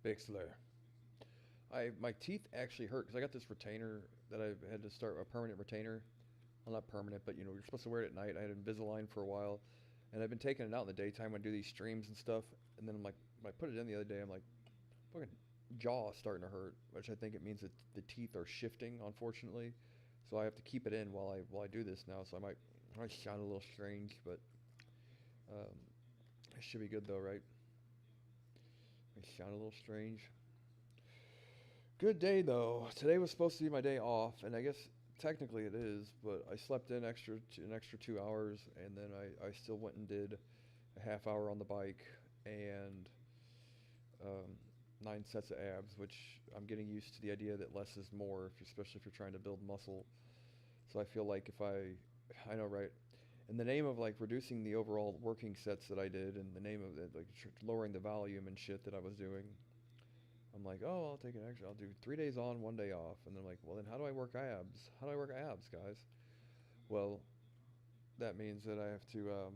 Bixler. My teeth actually hurt because I got this retainer that I had to start, a permanent retainer. Well, not permanent, but you know, you're supposed to wear it at night. I had Invisalign for a while, and I've been taking it out in the daytime when I do these streams and stuff. And then I'm like, when I put it in the other day, I'm like, fucking jaw starting to hurt, which I think it means that the teeth are shifting, unfortunately. So I have to keep it in while I do this now. So I might sound a little strange, but um, it should be good though, right? I sound a little strange. Good day though. Today was supposed to be my day off, and I guess technically it is, but I slept in an extra 2 hours, and then I still went and did a half hour on the bike and um, 9 sets of abs, which I'm getting used to the idea that less is more, especially if you're trying to build muscle. So I feel like I know, right? In the name of like reducing the overall working sets that I did, in the name of it, like lowering the volume and shit that I was doing, I'm like, oh, I'll take an extra. I'll do 3 days on, 1 day off, and they're like, well, then how do I work abs? How do I work abs, guys? Well, that means that I have to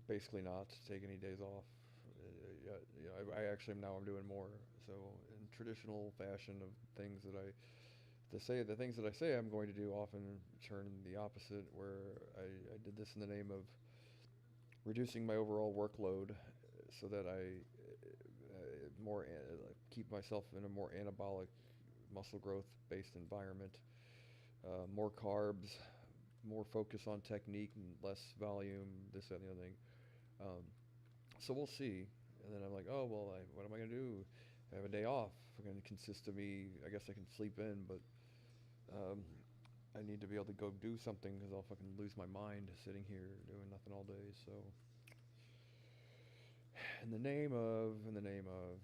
basically not take any days off. You know, I actually now I'm doing more. So in traditional fashion of things that the things that I say I'm going to do often turn the opposite. Where I did this in the name of reducing my overall workload, so that I keep myself in a more anabolic muscle growth based environment. More carbs, more focus on technique and less volume, this, that, and the other thing. Um, so we'll see. And then I'm like, oh, well, what am I going to do? I have a day off. It's going to consist of me, I guess I can sleep in, but um, I need to be able to go do something because I'll fucking lose my mind sitting here doing nothing all day. So, in the name of,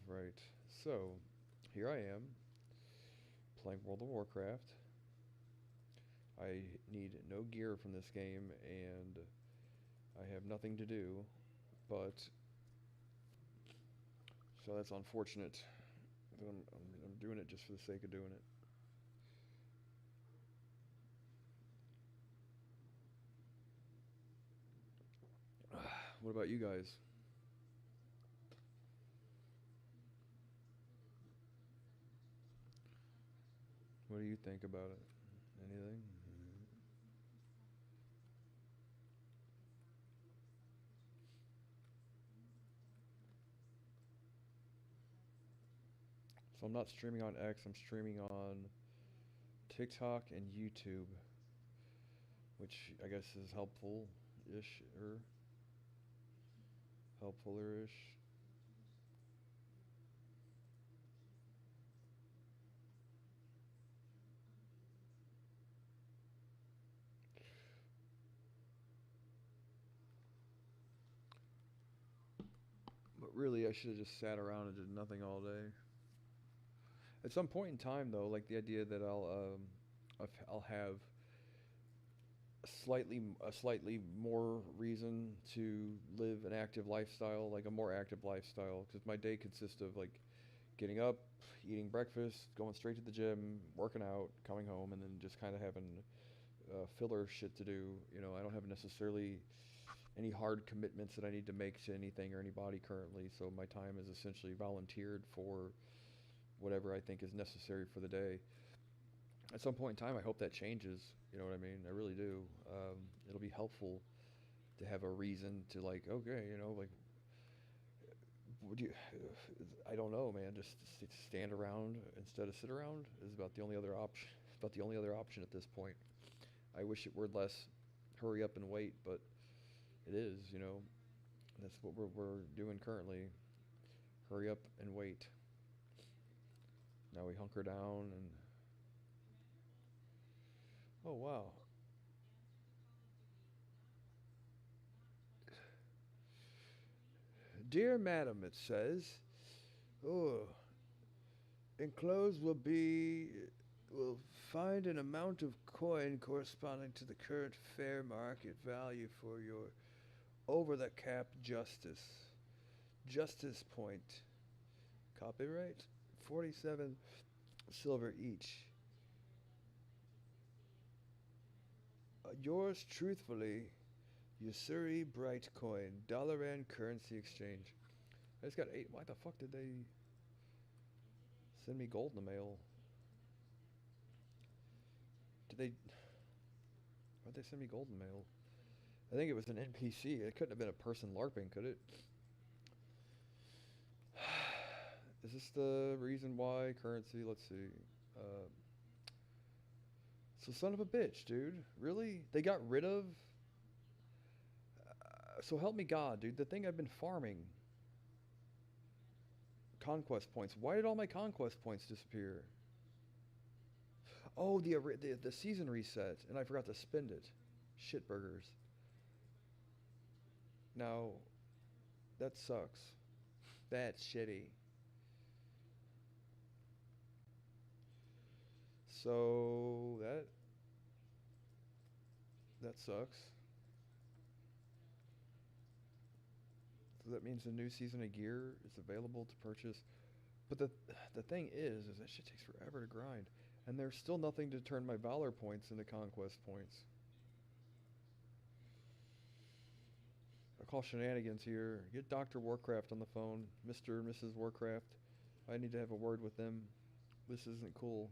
right. So, here I am playing World of Warcraft. I need no gear from this game, and I have nothing to do, but so that's unfortunate. I'm doing it just for the sake of doing it. What about you guys? What do you think about it? Anything? So I'm not streaming on X, I'm streaming on TikTok and YouTube, which I guess is helpful-ish, or helpfuler-ish. But really, I should have just sat around and did nothing all day. At some point in time, though, like the idea that I'll have a slightly more reason to live an active lifestyle, like a more active lifestyle, because my day consists of like getting up, eating breakfast, going straight to the gym, working out, coming home, and then just kind of having filler shit to do. You know, I don't have necessarily any hard commitments that I need to make to anything or anybody currently, so my time is essentially volunteered for whatever I think is necessary for the day. At some point in time, I hope that changes. You know what I mean? I really do. It'll be helpful to have a reason to like, okay, you know, like, would you? I don't know, man. Just stand around instead of sit around is about the only other option. About the only other option at this point. I wish it were less hurry up and wait, but it is. You know, that's what we're doing currently. Hurry up and wait. Now we hunker down and oh wow. Dear Madam, it says, oh, enclosed will find an amount of coin corresponding to the current fair market value for your over the cap justice point. Copyright 47 silver each. Yours truthfully, Usuri Bright Coin, dollar and currency exchange. I just got 8. Why the fuck did they? Send me gold in the mail. Did they? Why'd they send me gold in the mail? I think it was an NPC. It couldn't have been a person LARPing, could it? Is this the reason why currency? Let's see. Uh, so son of a bitch, dude. Really? They got rid of. So help me God, dude. The thing I've been farming. Conquest points. Why did all my conquest points disappear? Oh, the season reset, and I forgot to spend it. Shitburgers. Now, that sucks. That's shitty. So that sucks. So that means the new season of gear is available to purchase. But the thing is that shit takes forever to grind, and there's still nothing to turn my Valor points into conquest points. I call shenanigans here. Get Dr. Warcraft on the phone, Mr. and Mrs. Warcraft. I need to have a word with them. This isn't cool.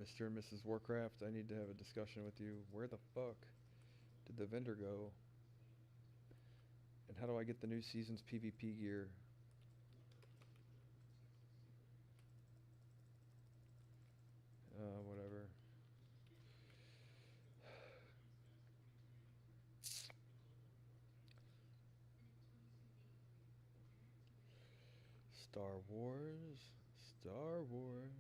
Mr. and Mrs. Warcraft, I need to have a discussion with you. Where the fuck did the vendor go? And how do I get the new season's PvP gear? Whatever. Star Wars. Star Wars.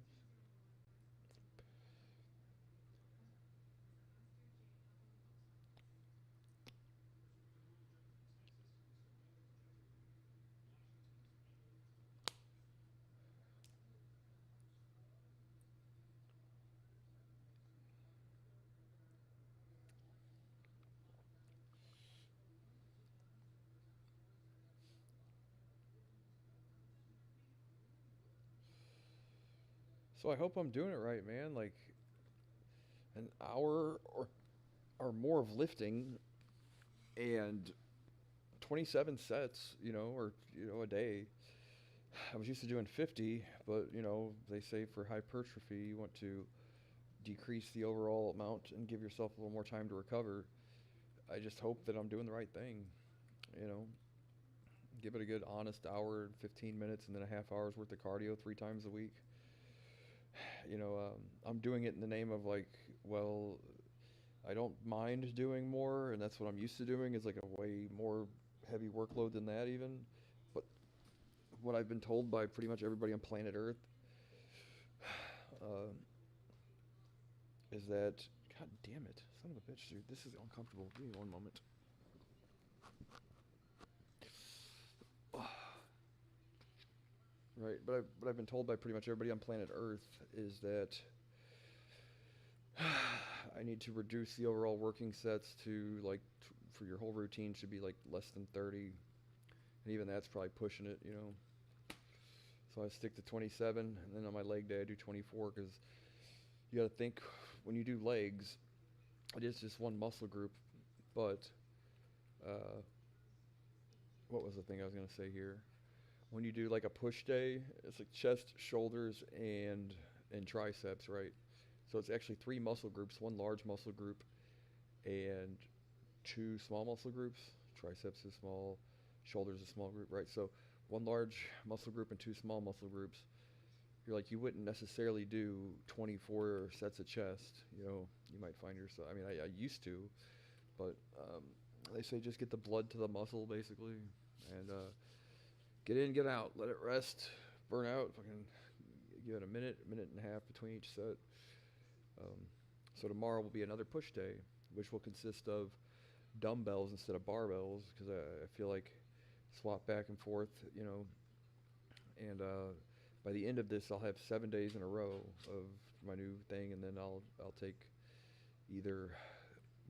So I hope I'm doing it right, man. Like an hour or more of lifting and 27 sets, or a day. I was used to doing 50, but they say for hypertrophy you want to decrease the overall amount and give yourself a little more time to recover. I just hope that I'm doing the right thing, you know. Give it a good honest hour and 15 minutes and then a half hour's worth of cardio 3 times a week. I'm doing it in the name of like, well, I don't mind doing more, and that's what I'm used to doing is like a way more heavy workload than that even. But what I've been told by pretty much everybody on planet Earth uh, is that, God damn it, son of a bitch, dude, this is uncomfortable. Give me one moment. Right, but I've been told by pretty much everybody on planet Earth is that I need to reduce the overall working sets to like for your whole routine should be like less than 30, and even that's probably pushing it, So I stick to 27, and then on my leg day I do 24 because you got to think when you do legs, it is just one muscle group, but what was the thing I was gonna say here? When you do like a push day, it's like chest, shoulders, and triceps, right? So it's actually 3 muscle groups, 1 large muscle group and 2 small muscle groups. Triceps is small, shoulders is a small group, right? So 1 large muscle group and 2 small muscle groups. You're like, you wouldn't necessarily do 24 sets of chest, you might find yourself, I mean, I used to, but they say just get the blood to the muscle basically, and get in, get out, let it rest, burn out, fucking give it a minute and a half between each set. So tomorrow will be another push day, which will consist of dumbbells instead of barbells, because I feel like swap back and forth, and by the end of this I'll have 7 days in a row of my new thing, and then I'll take either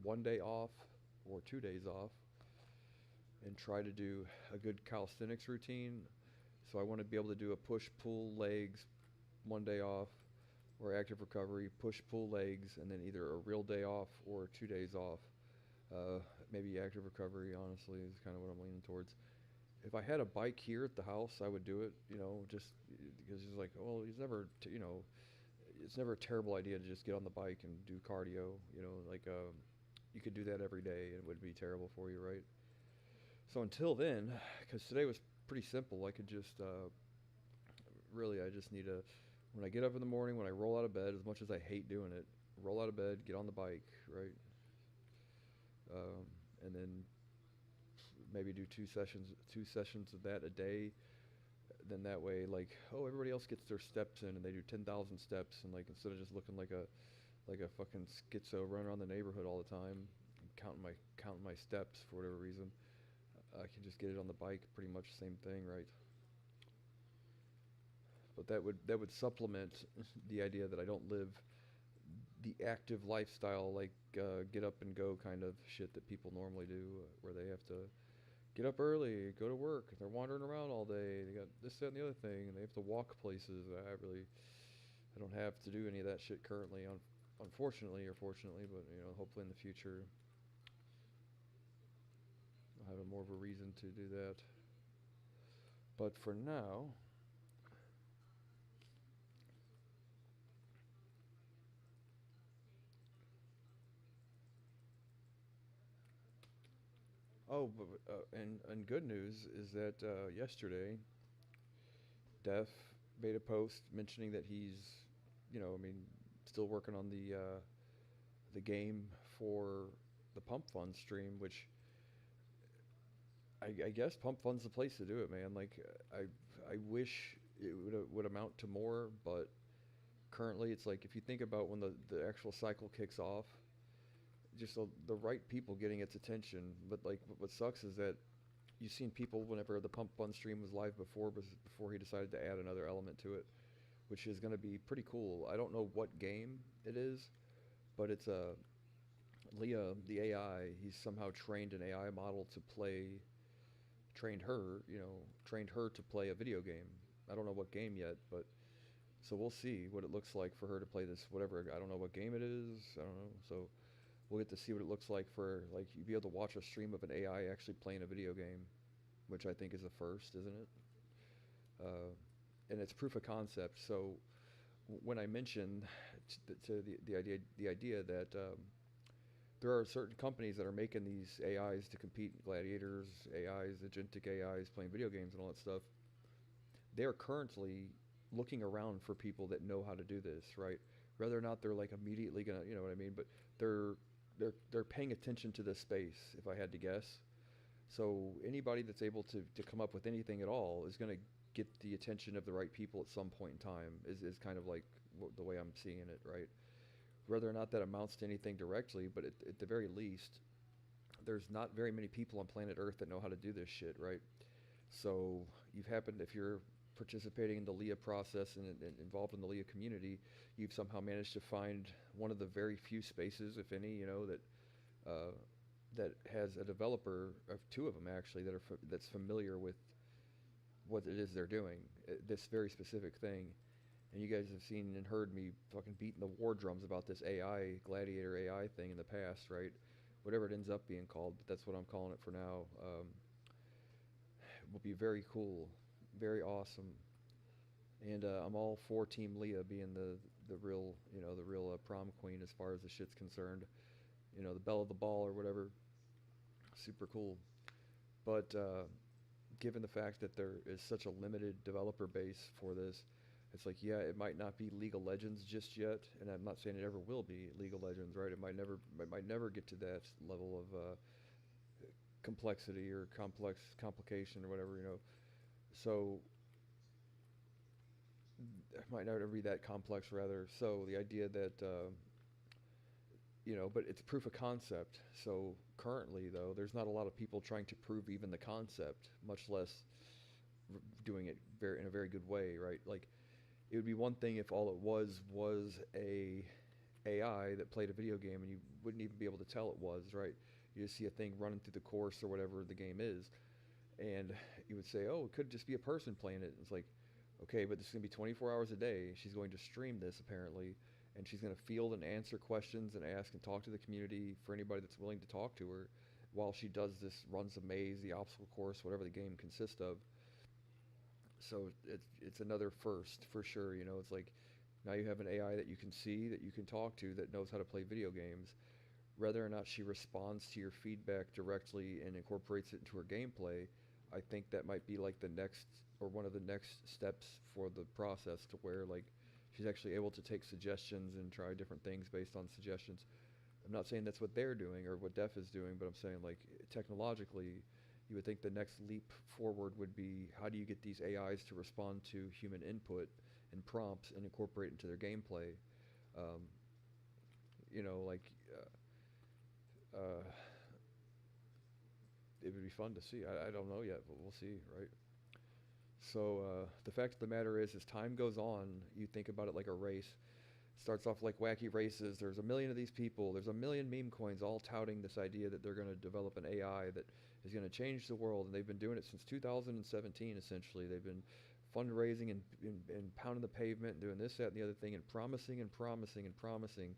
1 day off or 2 days off and try to do a good calisthenics routine. So I want to be able to do a push, pull, legs, 1 day off, or active recovery, push, pull, legs, and then either a real day off or 2 days off Uh, Maybe active recovery, honestly, is kind of what I'm leaning towards. If I had a bike here at the house, I would do it, just because it's like, well, it's never a terrible idea to just get on the bike and do cardio, like, you could do that every day and it would be terrible for you, right? So until then, because today was pretty simple, I could just, really, I just need to, when I get up in the morning, when I roll out of bed, as much as I hate doing it, roll out of bed, get on the bike, right? And then maybe do two sessions of that a day. Then that way, like, oh, everybody else gets their steps in, and they do 10,000 steps, and like instead of just looking like a fucking schizo running around the neighborhood all the time, counting my steps for whatever reason, I can just get it on the bike. Pretty much the same thing, right? But that would supplement the idea that I don't live the active lifestyle, like, get up and go kind of shit that people normally do, where they have to get up early, go to work, they're wandering around all day, they got this, that, and the other thing, and they have to walk places. I don't have to do any of that shit currently, unfortunately or fortunately, but hopefully in the future I'll have more of a reason to do that. But for now, oh, and good news is that yesterday Def made a post mentioning that he's, I mean, still working on the game for the Pump Fund stream, which I guess Pump Fund's the place to do it, man. Like, I wish it would amount to more, but currently it's like if you think about when the actual cycle kicks off, just the right people getting its attention. But like, what sucks is that you've seen people whenever the Pump Fund stream was live before he decided to add another element to it, which is going to be pretty cool. I don't know what game it is, but it's a Leah, the AI. He's somehow trained an AI model to play, trained her, trained her to play a video game. I don't know what game yet, but so we'll see what it looks like for her to play this. Whatever, I don't know what game it is. I don't know. So we'll get to see what it looks like for, like, you'd be able to watch a stream of an AI actually playing a video game, which I think is a first, isn't it? Uh, and it's proof of concept. So when I mentioned the idea that there are certain companies that are making these AIs to compete in gladiators, AIs, agentic AIs playing video games and all that stuff, they are currently looking around for people that know how to do this, right? Whether or not they're like immediately gonna, you know what I mean, but they're they're paying attention to this space, if I had to guess. So anybody that's able to come up with anything at all is going to get the attention of the right people at some point in time, is kind of like the way I'm seeing it, right? Whether or not that amounts to anything directly, but at the very least, there's not very many people on planet Earth that know how to do this shit, right? So you've happened, if you're participating in the Leah process and involved in the Leah community, you've somehow managed to find one of the very few spaces, if any, uh, that has a developer of two of them actually that's familiar with what it is they're doing, this very specific thing. And you guys have seen and heard me fucking beating the war drums about this AI gladiator AI thing in the past, right? Whatever it ends up being called, but that's what I'm calling it for now. Will be very cool, very awesome, and I'm all for Team Leah being the real, the real prom queen as far as the shit's concerned. The belle of the ball or whatever. Super cool. But given the fact that there is such a limited developer base for this, it's like, yeah, it might not be League of Legends just yet, and I'm not saying it ever will be League of Legends, right? It might never get to that level of complexity or complication or whatever, So it might not ever be that complex, rather. So the idea that but it's proof of concept. So currently, though, there's not a lot of people trying to prove even the concept, much less doing it in a very good way, right? Like, it would be one thing if all it was a AI that played a video game and you wouldn't even be able to tell it was, right? You just see a thing running through the course or whatever the game is, and you would say, oh, it could just be a person playing it. It's like, okay, but this is going to be 24 hours a day. She's going to stream this, apparently, and she's going to field and answer questions and ask and talk to the community for anybody that's willing to talk to her while she does this, runs a maze, the obstacle course, whatever the game consists of. So it's another first for sure. You know, it's like now you have an AI that you can see, that you can talk to, that knows how to play video games. Whether or not she responds to your feedback directly and incorporates it into her gameplay, I think that might be like the next or one of the next steps for the process to where like she's actually able to take suggestions and try different things based on suggestions. I'm not saying that's what they're doing or what Def is doing, but I'm saying like technologically, you would think the next leap forward would be how do you get these AIs to respond to human input and prompts and incorporate into their gameplay. Um, you know, like uh, it would be fun to see. I don't know yet, but we'll see, right? So the fact of the matter is, as time goes on, you think about it like a race. Starts off like wacky races. There's a million of these people. There's a million meme coins all touting this idea that they're going to develop an AI that is going to change the world. And they've been doing it since 2017, essentially. They've been fundraising and pounding the pavement and doing this, that, and the other thing and promising and promising and promising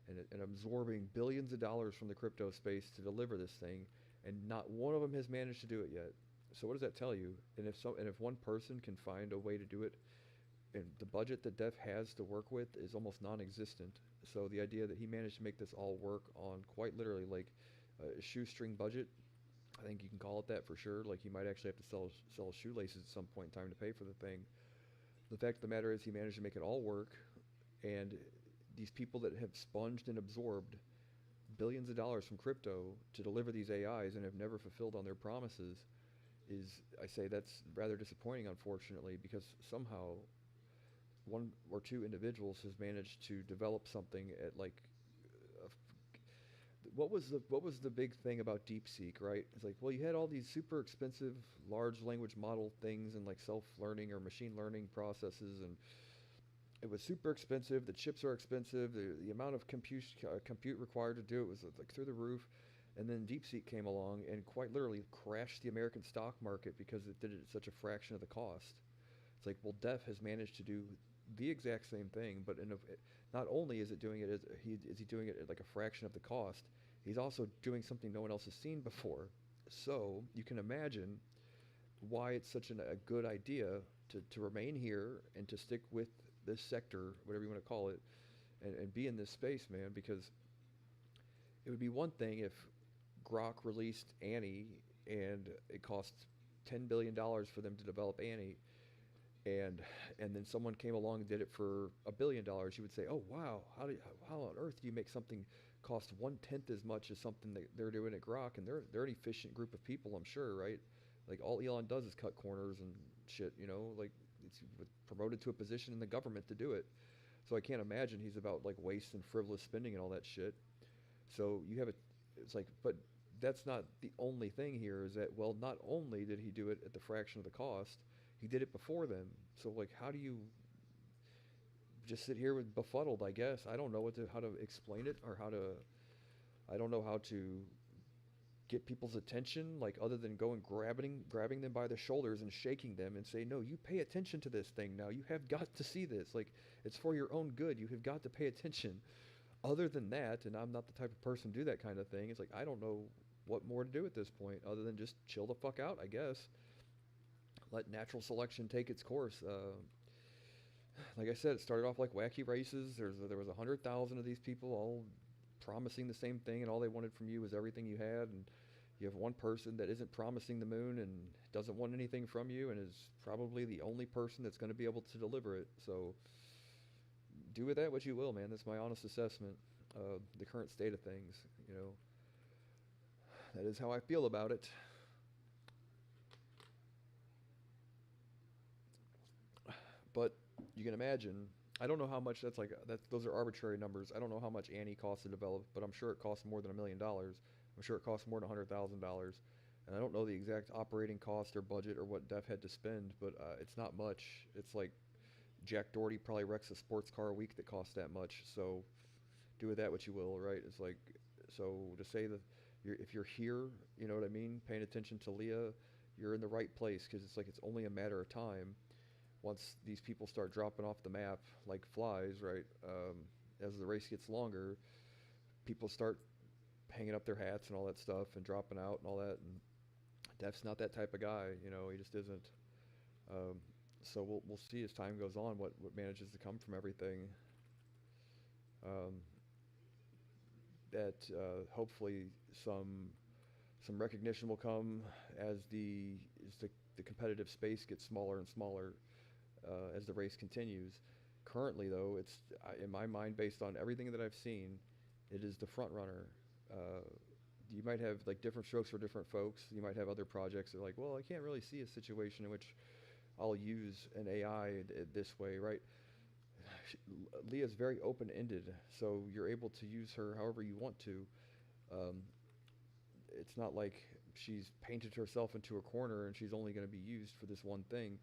and absorbing billions of dollars from the crypto space to deliver this thing. And not one of them has managed to do it yet. So what does that tell you? And if one person can find a way to do it, and the budget that Def has to work with is almost non-existent. So the idea that he managed to make this all work on quite literally like a shoestring budget, I think you can call it that for sure. Like he might actually have to sell shoelaces at some point in time to pay for the thing. The fact of the matter is he managed to make it all work, and these people that have sponged and absorbed billions of dollars from crypto to deliver these AIs and have never fulfilled on their promises is, I say that's rather disappointing, unfortunately, because somehow one or two individuals has managed to develop something at like what was the big thing about DeepSeek, right? It's like, well, you had all these super expensive large language model things and like self-learning or machine learning processes, and it was super expensive. The chips are expensive. The amount of compute required to do it was like through the roof. And then DeepSeek came along and quite literally crashed the American stock market because it did it at such a fraction of the cost. It's like, well, Def has managed to do the exact same thing, but not only is it doing it is he doing it at like a fraction of the cost, he's also doing something no one else has seen before. So you can imagine why it's such a good idea to remain here and to stick with this sector, whatever you want to call it, and be in this space, man, because it would be one thing if Grok released Annie and it cost $10 billion for them to develop Annie, and then someone came along and did it for $1 billion. You would say, oh wow, how on earth do you make something cost 1/10 as much as something that they're doing at Grok? And they're an efficient group of people, I'm sure, right? Like all Elon does is cut corners and shit, you know, like it's promoted to a position in the government to do it. So I can't imagine he's about like waste and frivolous spending and all that shit. So you have it's like, but that's not the only thing here, is that, well, not only did he do it at the fraction of the cost, he did it before them. So like, how do you just sit here with befuddled, I guess? I don't know how to explain it, or I don't know how to get people's attention, like other than going grabbing them by the shoulders and shaking them and say, no, you pay attention to this thing now. You have got to see this. Like, it's for your own good. You have got to pay attention. Other than that, and I'm not the type of person to do that kind of thing, it's like, I don't know what more to do at this point other than just chill the fuck out, I guess. Let natural selection take its course. Like I said, it started off like wacky races. There was 100,000 of these people all promising the same thing, and all they wanted from you was everything you had. And you have one person that isn't promising the moon and doesn't want anything from you, and is probably the only person that's going to be able to deliver it. So do with that what you will, man. That's my honest assessment of the current state of things. You know, that is how I feel about it. But you can imagine, I don't know how much those are arbitrary numbers. I don't know how much Annie costs to develop, but I'm sure it costs more than $1 million. I'm sure it costs more than $100,000. And I don't know the exact operating cost or budget or what Def had to spend, but it's not much. It's like Jack Doherty probably wrecks a sports car a week that costs that much. So do with that what you will, right? It's like, so to say that if you're here, you know what I mean, paying attention to Leah, you're in the right place, because it's like it's only a matter of time. Once these people start dropping off the map like flies, right? as the race gets longer, people start hanging up their hats and all that stuff and dropping out and all that. And Def's not that type of guy, you know. He just isn't. Um, so we'll see as time goes on what manages to come from everything. Um, that hopefully some recognition will come as the competitive space gets smaller and smaller as the race continues. Currently, though, it's in my mind, based on everything that I've seen, it is the front runner. Uh, you might have like different strokes for different folks. You might have other projects that are like, well, I can't really see a situation in which I'll use an AI this way, right? Leah's very open-ended, so you're able to use her however you want to. Um, it's not like she's painted herself into a corner and she's only going to be used for this one thing.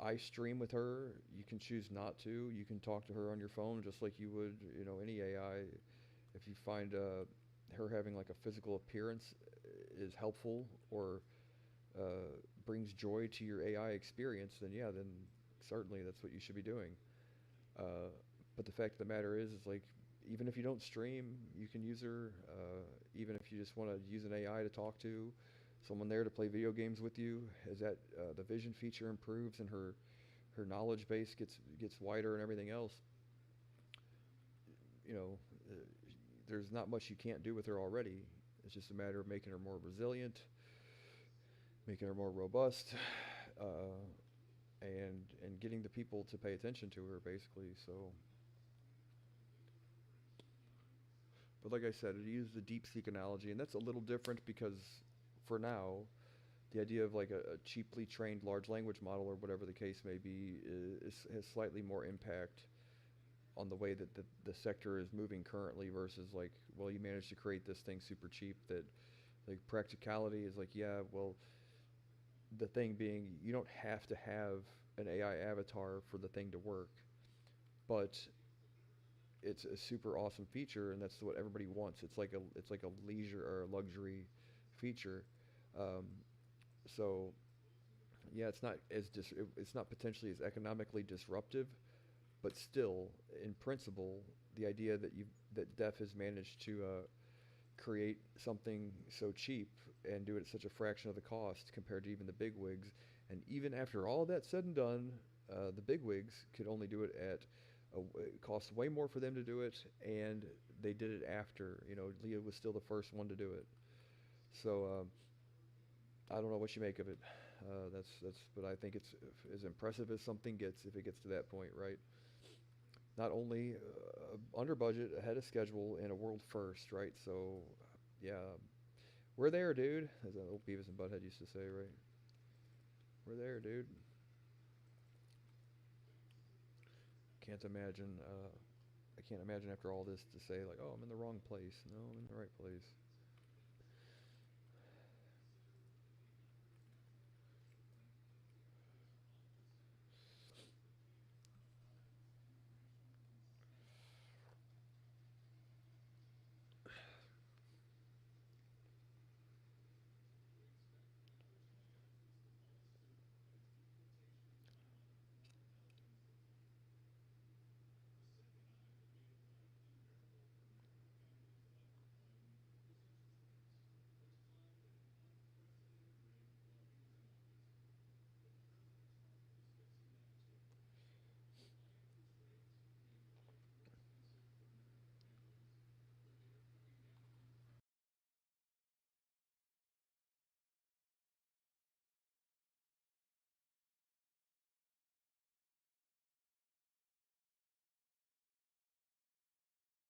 I stream with her. You can choose not to. You can talk to her on your phone just like you would, you know, any AI. If you find her having like a physical appearance is helpful or brings joy to your AI experience, then yeah, then certainly that's what you should be doing. Uh, but the fact of the matter is like even if you don't stream, you can use her. Even if you just want to use an AI to talk to, someone there to play video games with you, as that the vision feature improves and her knowledge base gets wider and everything else, you know, uh, there's not much you can't do with her already. It's just a matter of making her more resilient, making her more robust, uh, and getting the people to pay attention to her, basically. So, but like I said, it uses the DeepSeek analogy, and that's a little different because for now, the idea of like a cheaply trained large language model or whatever the case may be has slightly more impact on the way that the sector is moving currently versus like, well, you managed to create this thing super cheap that like practicality is like, yeah, well, the thing being you don't have to have an AI avatar for the thing to work, but it's a super awesome feature and that's what everybody wants. It's like a leisure or a luxury feature. Um, so yeah, it's not potentially as economically disruptive, but still, in principle, the idea that Def has managed to create something so cheap and do it at such a fraction of the cost compared to even the big wigs, and even after all that said and done, the big wigs could only do it at it costs way more for them to do it, and they did it after. You know, Leah was still the first one to do it. So I don't know what you make of it. But I think it's as impressive as something gets if it gets to that point, right? Not only under budget, ahead of schedule, and a world first, right? So, yeah, we're there, dude. As old Beavis and Butthead used to say, right? We're there, dude. Can't imagine. I can't imagine after all this to say like, oh, I'm in the wrong place. No, I'm in the right place.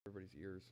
Everybody's ears.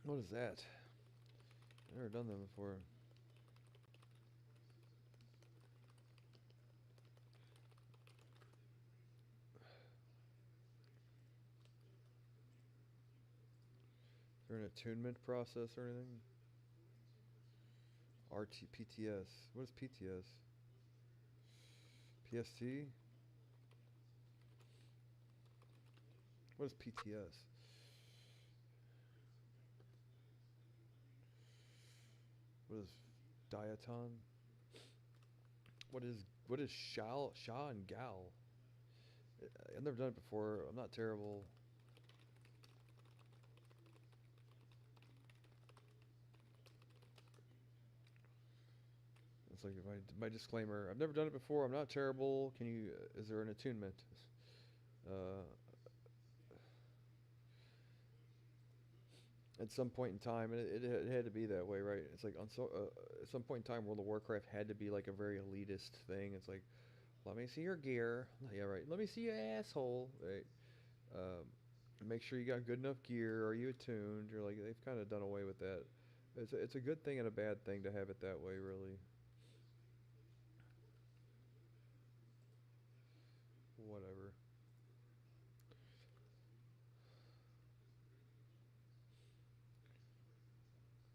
What is that? I've never done that before. Is there an attunement process or anything? PTS. What is PTS? PST? What is PTS? What is diaton? What is Sha and Gal? I've never done it before. I'm not terrible. It's like my disclaimer. I've never done it before. I'm not terrible. Can you? Is there an attunement? Uh, at some point in time, and it had to be that way, right? It's like at some point in time, World of Warcraft had to be like a very elitist thing. It's like, let me see your gear. Yeah, right. Let me see your asshole. Right. Um, make sure you got good enough gear. Are you attuned? You're like they've kind of done away with that. It's a good thing and a bad thing to have it that way, really. Whatever.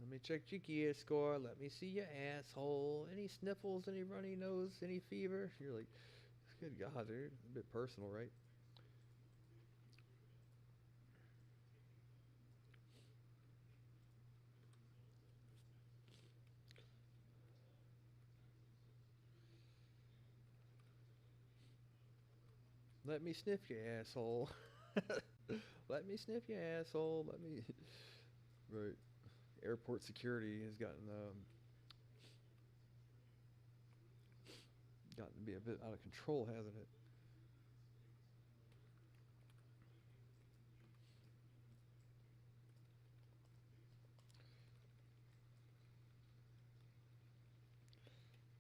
Let me check your gear score. Let me see your asshole. Any sniffles? Any runny nose? Any fever? You're like, good God, dude. A bit personal, right? Let me sniff your asshole. Let me sniff your asshole. Let me. Right. Airport security has gotten to be a bit out of control, hasn't it?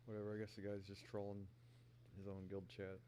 Whatever. I guess the guy's just trolling his own guild chat.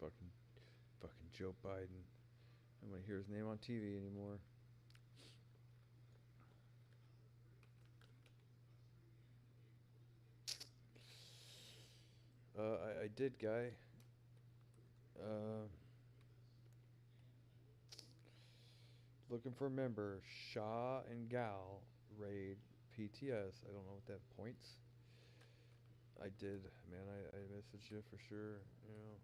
fucking, fucking Joe Biden. I don't want to hear his name on TV anymore. I did, guy. Uh, looking for a member. Shaw and Gal raid PTS. I don't know what that points. I did, man. I messaged you for sure. You know,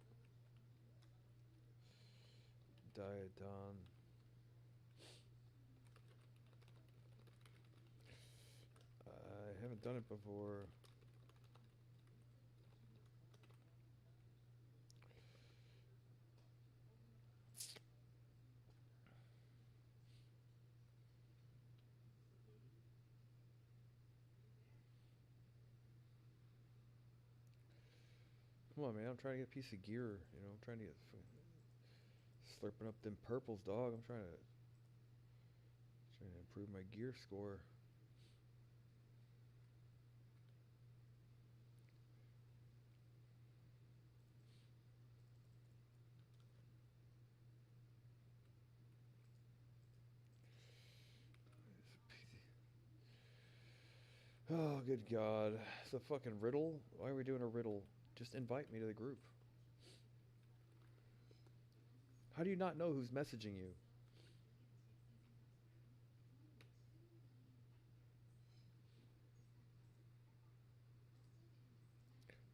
Diadon. I haven't done it before. Come on, man. I'm trying to get a piece of gear. You know, I'm trying to get slurping up them purples, dog. I'm trying to improve my gear score. Oh, good God. It's a fucking riddle? Why are we doing a riddle? Just invite me to the group. How do you not know who's messaging you?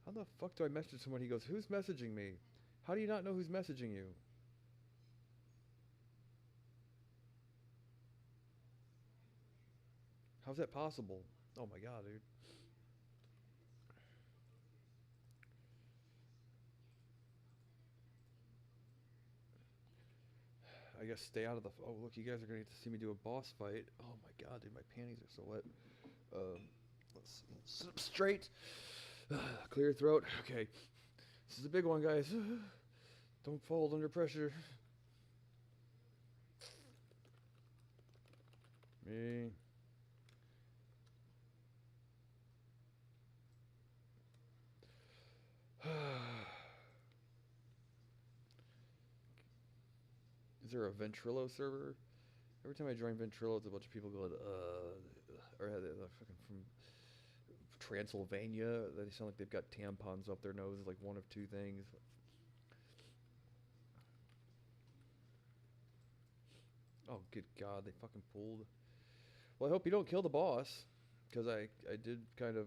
How the fuck do I message someone? He goes, who's messaging me? How do you not know who's messaging you? How's that possible? Oh my god, dude. I guess stay out of the. Oh, look, you guys are going to get to see me do a boss fight. Oh my god, dude, my panties are so wet. Let's sit up straight. Clear your throat. Okay. This is a big one, guys. Don't fold under pressure. Me. Is there a Ventrilo server? Every time I join Ventrilo, it's a bunch of people going, or they're fucking from Transylvania. They sound like they've got tampons up their noses, like one of two things. Oh, good God, they fucking pulled. Well, I hope you don't kill the boss, because I did kind of,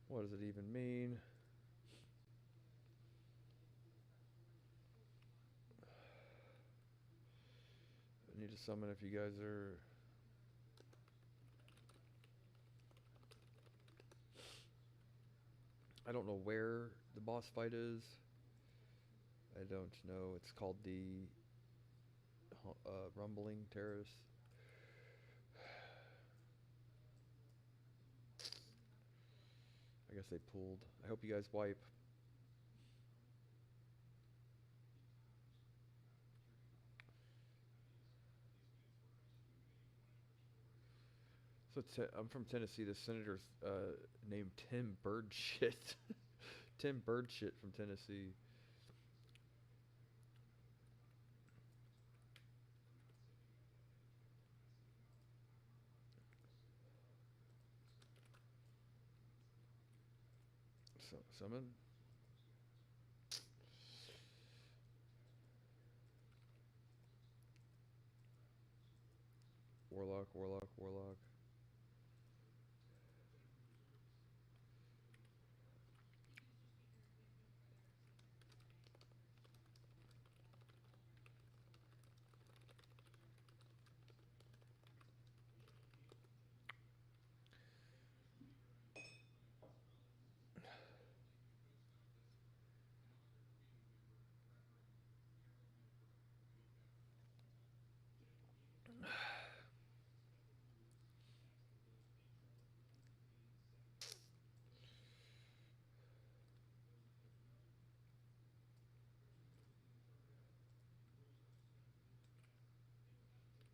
what does it even mean? I need to summon if you guys are... I don't know where the boss fight is. I don't know. It's called the Rumbling Terrace. I guess they pulled. I hope you guys wipe. So I'm from Tennessee. The senator's named Tim Birdshit. Tim Birdshit from Tennessee. Summon. Warlock, Warlock, Warlock.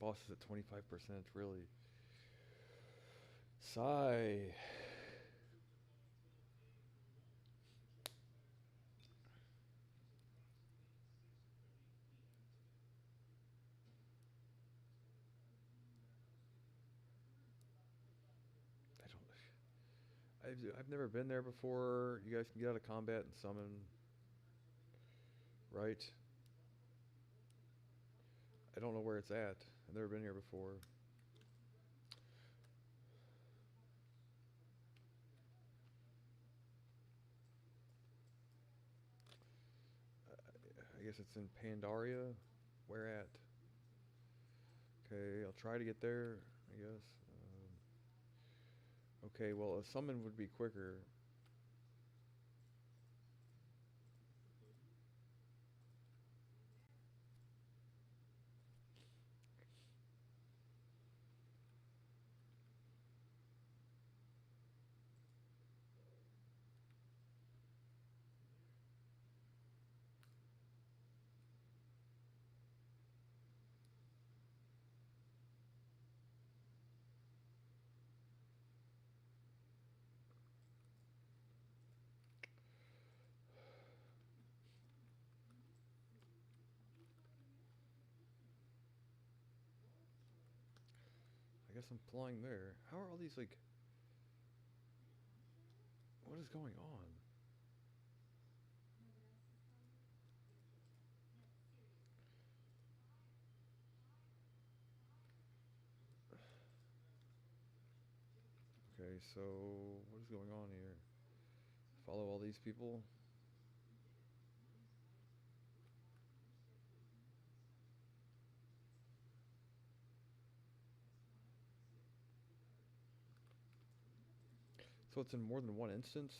Boss is at 25%, really. Sigh. I've never been there before. You guys can get out of combat and summon. Right? I don't know where it's at. I've never been here before. I guess it's in Pandaria. Where at? Okay, I'll try to get there, I guess. Okay, well, a summon would be quicker. I guess I'm flying there. How are all these, like... What is going on? Okay, so what is going on here? Follow all these people. So it's in more than one instance?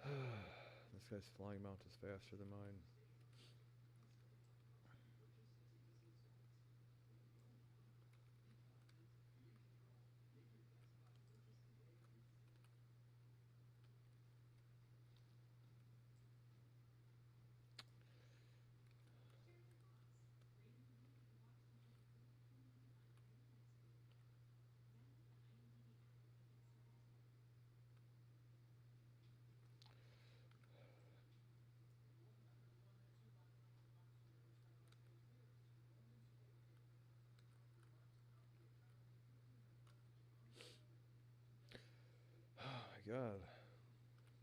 This guy's flying mount is faster than mine. Oh my god.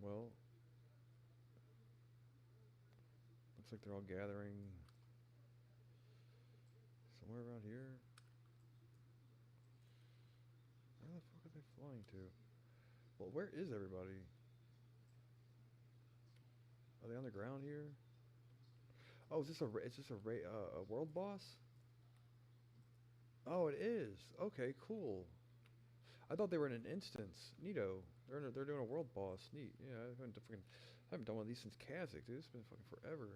Well, looks like they're all gathering somewhere around here. Where the fuck are they flying to? Well, where is everybody? Are they on the ground here? Oh, is this a world boss? Oh, it is. Okay, cool. I thought they were in an instance. Neato. They're doing a world boss. Neat. Yeah, I haven't done one of these since Kazakh, dude. It's been fucking forever.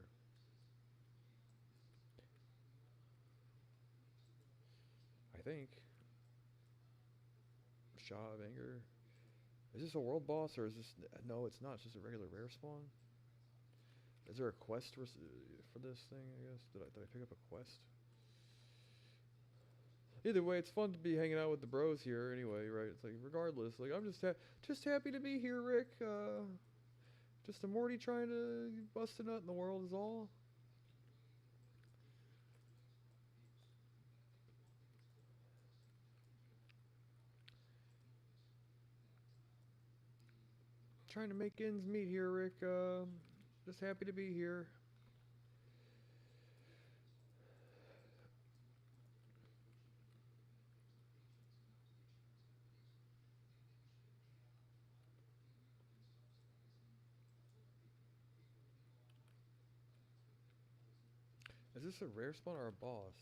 I think. Shah of Anger. Is this a world boss or is this? No, it's not. It's just a regular rare spawn. Is there a quest for this thing? I guess did I pick up a quest? Either way, it's fun to be hanging out with the bros here. Anyway, right? It's like regardless, like I'm just happy to be here, Rick. Just a Morty trying to bust a nut in the world is all. Trying to make ends meet here, Rick. Just happy to be here. Is this a rare spawn or a boss?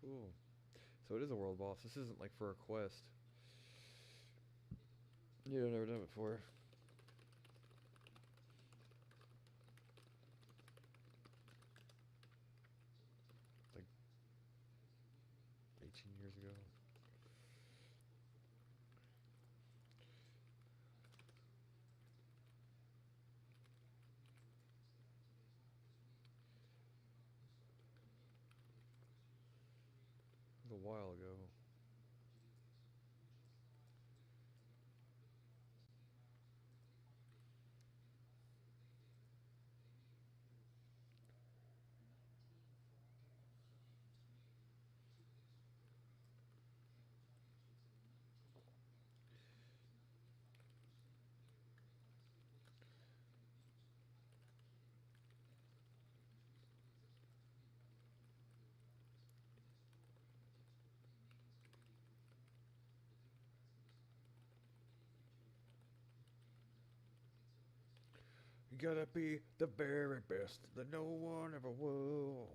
Cool. So it is a world boss. This isn't like for a quest. Yeah, I've never done it before. Like 18 years ago. It was a while ago. You gotta be the very best that no one ever will.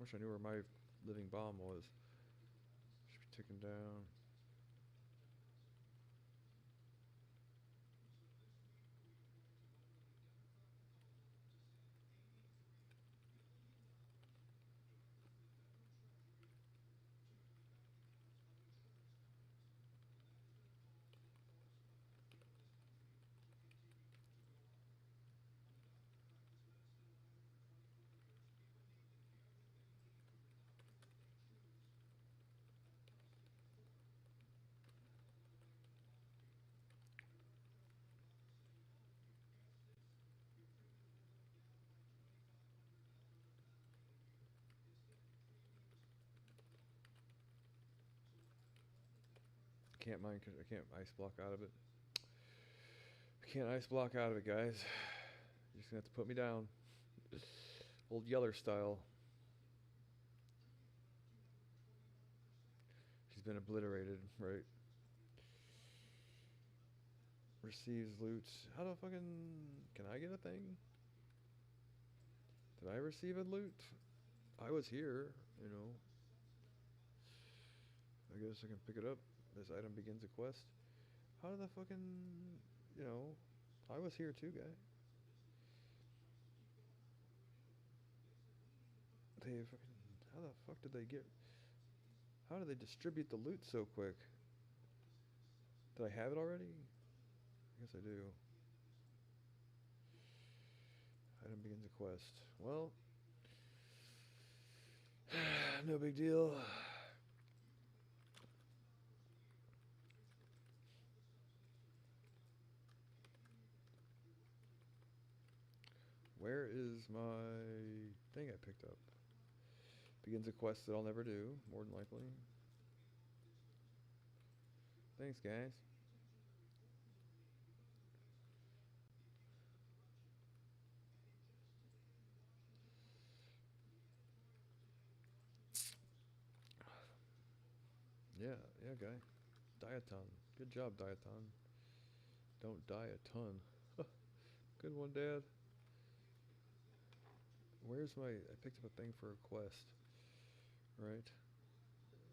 Wish I knew where my living bomb was. Should be taken down. can't mine. I can't ice block out of it. I can't ice block out of it, guys. You're just gonna have to put me down. Old Yeller style. She's been obliterated, right? Receives loot. How the fucking... Can I get a thing? Did I receive a loot? I was here, you know. I guess I can pick it up. This item begins a quest. How did the fucking... You know... I was here too, guy. They fucking... How the fuck did they get... How did they distribute the loot so quick? Did I have it already? I guess I do. Item begins a quest. Well... no big deal. Where is my thing I picked up? Begins a quest that I'll never do, more than likely. Thanks, guys. Yeah, guy. Diaton. Good job, Diaton. Don't die a ton. Good one, Dad. Where's my... I picked up a thing for a quest. Right?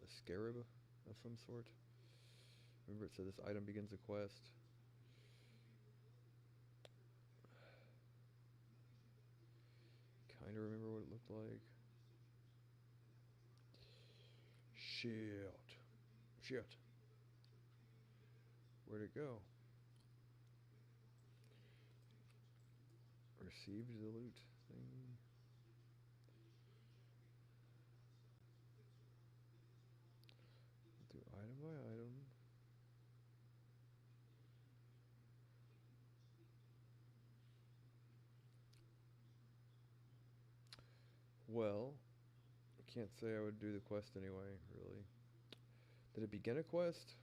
A scarab of some sort. Remember it said this item begins a quest. Kinda remember what it looked like. Shit. Where'd it go? Received the loot thing. Do item by item. Well, I can't say I would do the quest anyway, really. Did it begin a quest?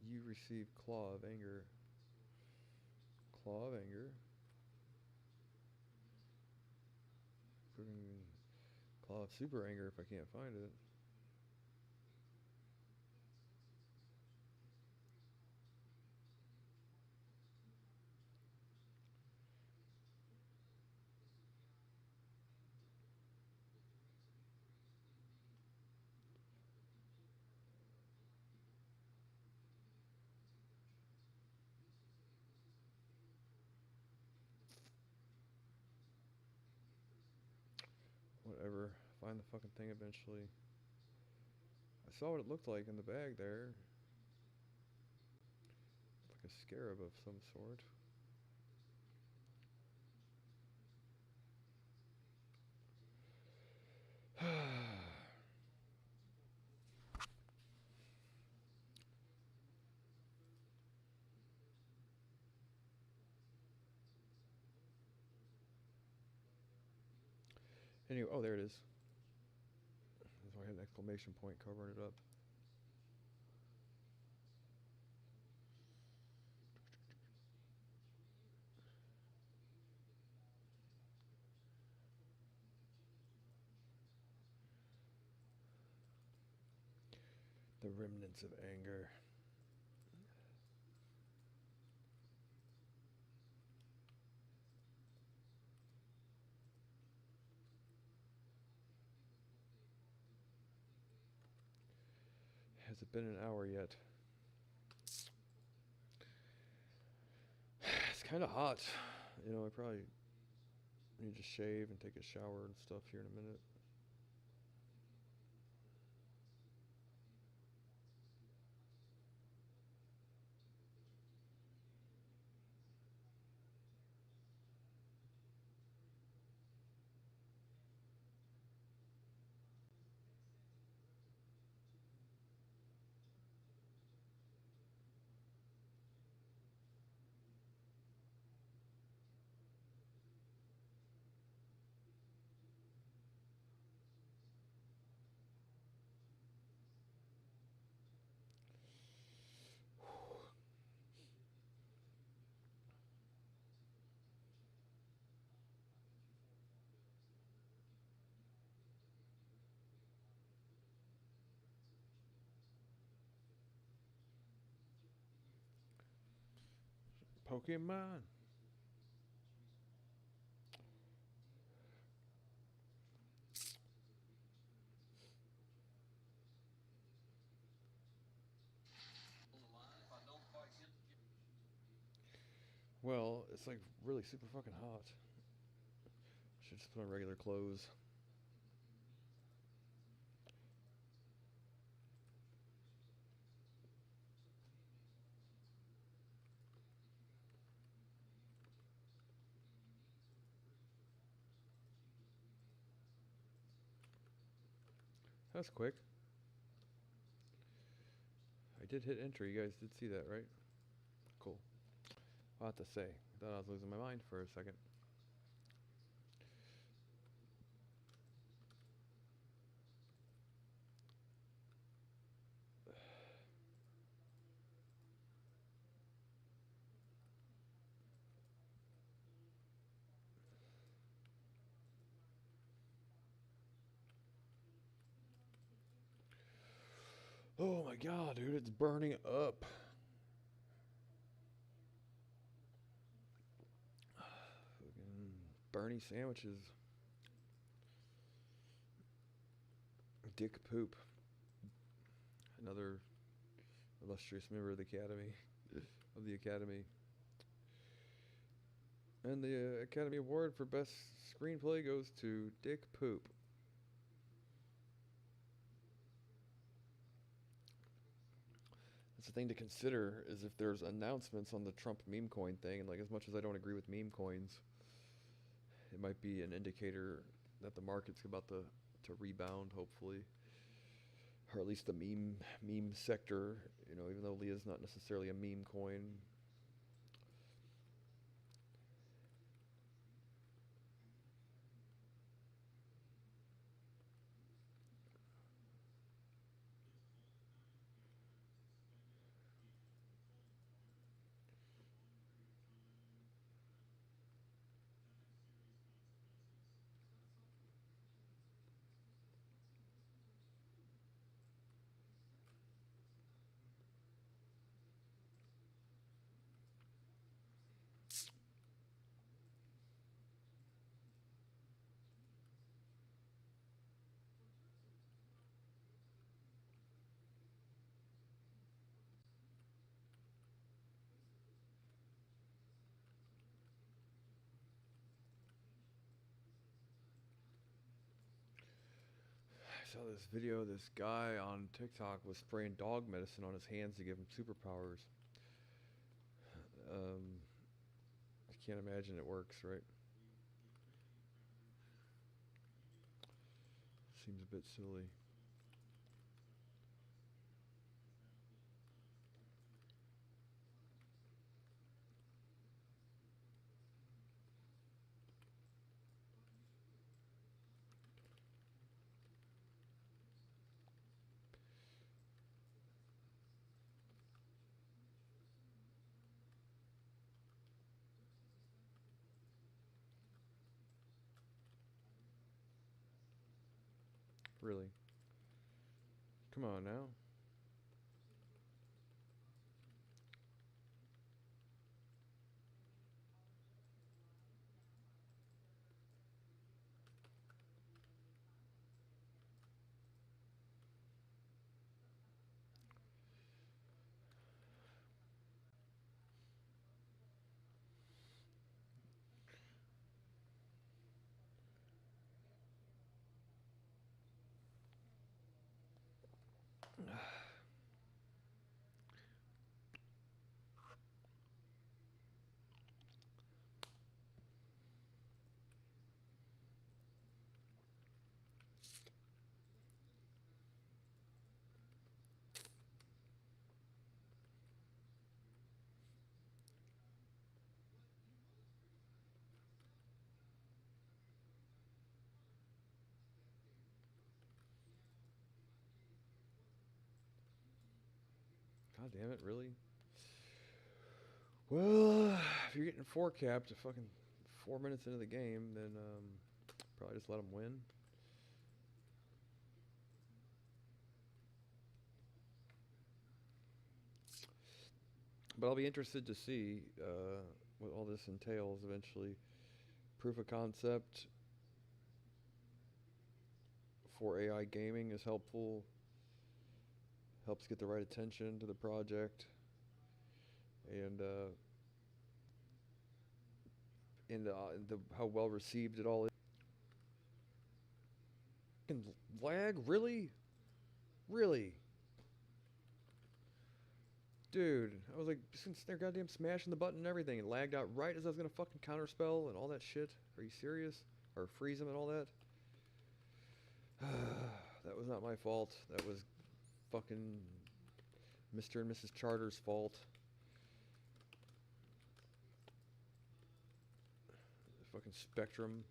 You receive Claw of Anger. Claw of Anger. Claw of Super Anger if I can't find it. Whatever. Find the fucking thing eventually. I saw what it looked like in the bag there. Like a scarab of some sort. Anyway, oh, there it is. That's why I had an exclamation point covering it up. The remnants of anger. Has it been an hour yet? It's kind of hot. You know, I probably need to shave and take a shower and stuff here in a minute. Pokemon. Well, it's like really super fucking hot. Should just put on regular clothes. That's quick. I did hit enter. You guys did see that, right? Cool. I'll have to say. I thought I was losing my mind for a second. Oh my god, dude, it's burning up. Fucking Bernie sandwiches. Dick poop. Another illustrious member of the Academy. Of the Academy. And the Academy Award for Best Screenplay goes to Dick Poop. That's the thing to consider is if there's announcements on the Trump meme coin thing, and like as much as I don't agree with meme coins, it might be an indicator that the market's about to rebound, hopefully. Or at least the meme sector, you know, even though Leah's not necessarily a meme coin. I saw this video, this guy on TikTok was spraying dog medicine on his hands to give him superpowers. I can't imagine it works, right? Seems a bit silly. Really. Come on now. God damn it, really? Well, if you're getting 4 capped at fucking 4 minutes into the game, then probably just let them win. But I'll be interested to see what all this entails eventually. Proof of concept for AI gaming is helpful. Helps get the right attention to the project, and how well received it all is. Fucking lag, really, really, dude. I was like, since they're goddamn smashing the button and everything, it lagged out right as I was gonna fucking counterspell and all that shit. Are you serious? Or freeze them and all that? That was not my fault. That was fucking Mr. and Mrs. Charter's fault. Fucking Spectrum.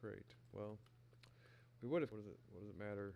Great. Well, we would have. What does it? What does it matter?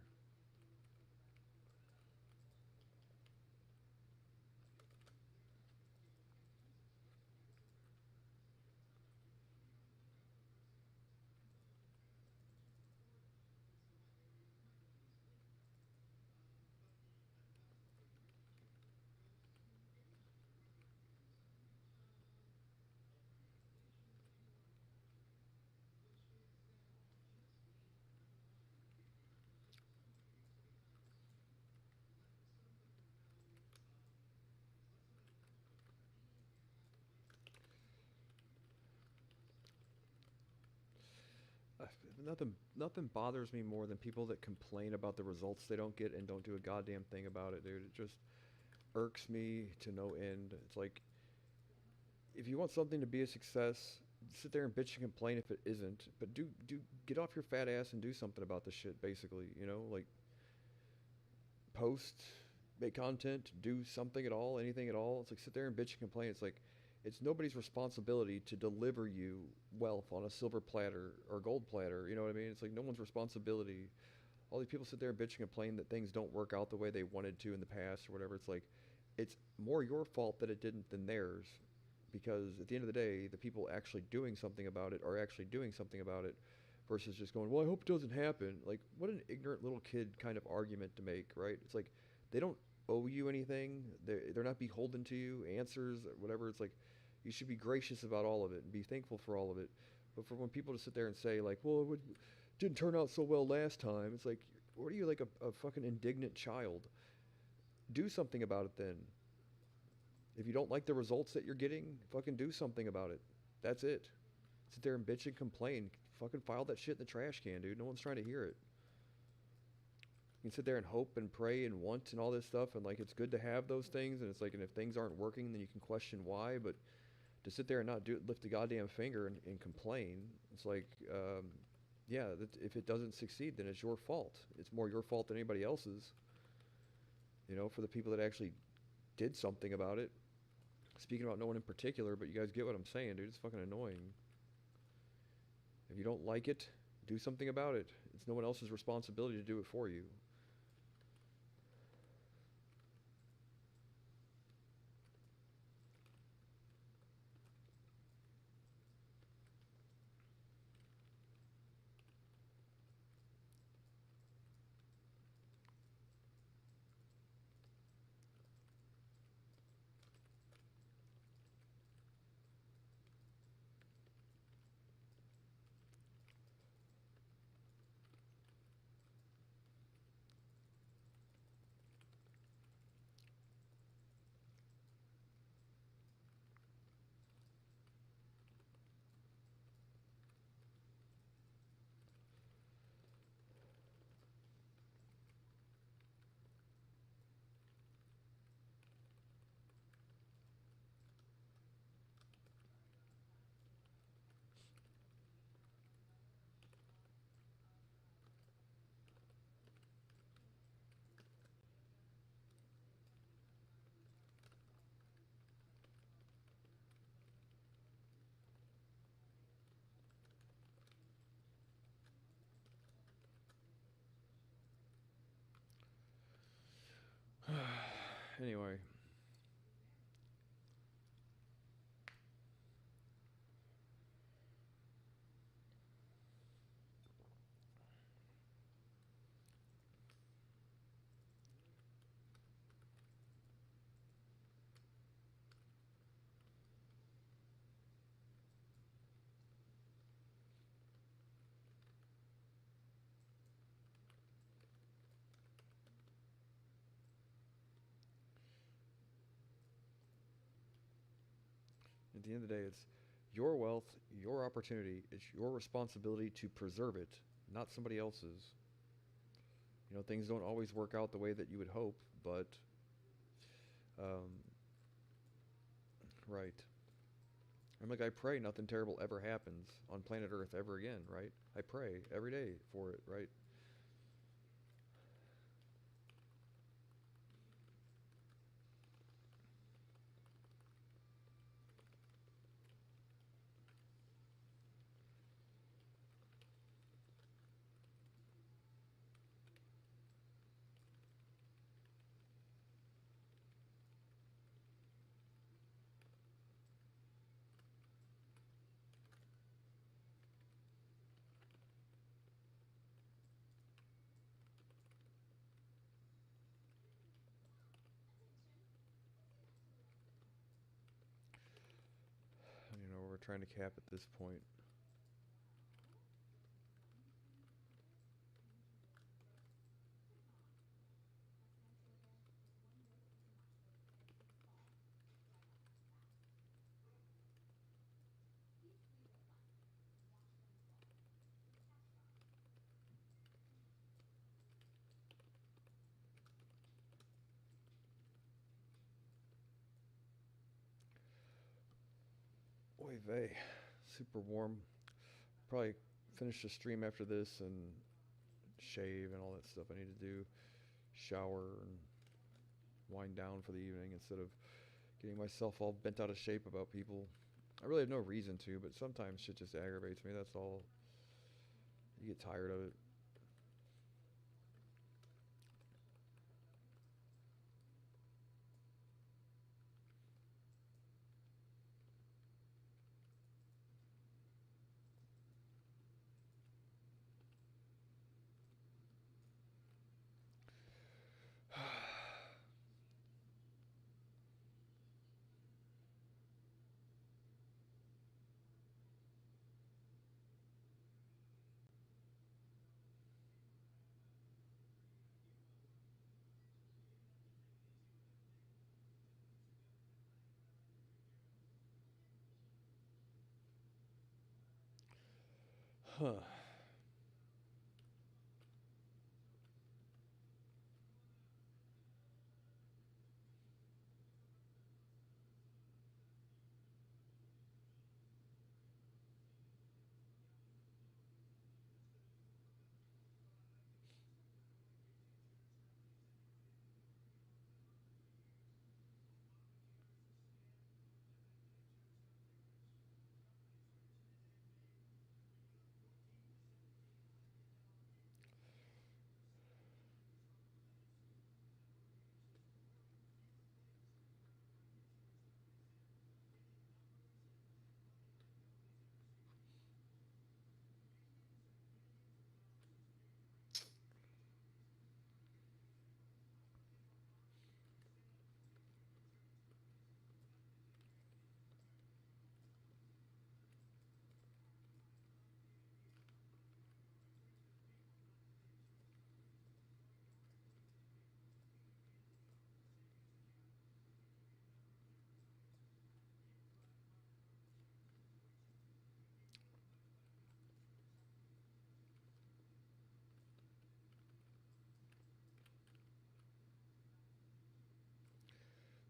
Uh, nothing bothers me more than people that complain about the results they don't get and don't do a goddamn thing about it, dude. It just irks me to no end. It's like, if you want something to be a success, sit there and bitch and complain if it isn't. But do get off your fat ass and do something about this shit. Basically, like post, make content, do something at all, anything at all. It's like sit there and bitch and complain. It's like it's nobody's responsibility to deliver you wealth on a silver platter or gold platter. You know what I mean? It's like no one's responsibility. All these people sit there and bitch and complain that things don't work out the way they wanted to in the past or whatever. It's like it's more your fault that it didn't than theirs, because at the end of the day, the people actually doing something about it are actually doing something about it, versus just going, well, I hope it doesn't happen. Like, what an ignorant little kid kind of argument to make, right? It's like they don't owe you anything. They're not beholden to you, answers, whatever. It's like you should be gracious about all of it and be thankful for all of it. But for when people to sit there and say, like, well, didn't turn out so well last time, it's like, what are you, like a fucking indignant child? Do something about it then. If you don't like the results that you're getting, fucking do something about it. That's it. Sit there and bitch and complain. Fucking file that shit in the trash can, dude. No one's trying to hear it. You can sit there and hope and pray and want and all this stuff, and like it's good to have those things, and it's like, and if things aren't working, then you can question why. But to sit there and not lift a goddamn finger and complain, it's like, yeah, if it doesn't succeed, then it's your fault. It's more your fault than anybody else's. For the people that actually did something about it. Speaking about no one in particular, but you guys get what I'm saying, dude. It's fucking annoying. If you don't like it, do something about it. It's no one else's responsibility to do it for you. Anyway. At the end of the day, it's your wealth, your opportunity. It's your responsibility to preserve it, not somebody else's. You know, things don't always work out the way that you would hope, but um, right. I'm like, I pray nothing terrible ever happens on planet Earth ever again, right? I pray every day for it, right? You know, we're trying to cap at this point. Oy vey, super warm. Probably finish the stream after this and shave and all that stuff I need to do. Shower and wind down for the evening instead of getting myself all bent out of shape about people. I really have no reason to, but sometimes shit just aggravates me. That's all. You get tired of it. Huh.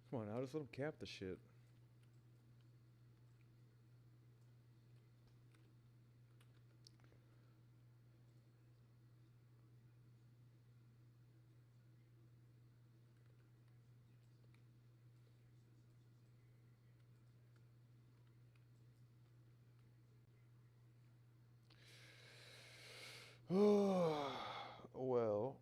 Come on, now just let them cap the shit. Well, well.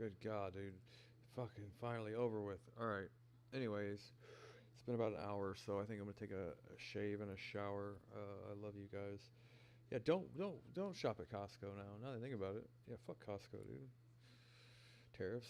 Good God, dude. Fucking finally over with. All right. Anyways, it's been about an hour, so I think I'm gonna take a shave and a shower. I love you guys. Yeah, don't shop at Costco now. Now that I think about it, yeah, fuck Costco, dude. Tariffs.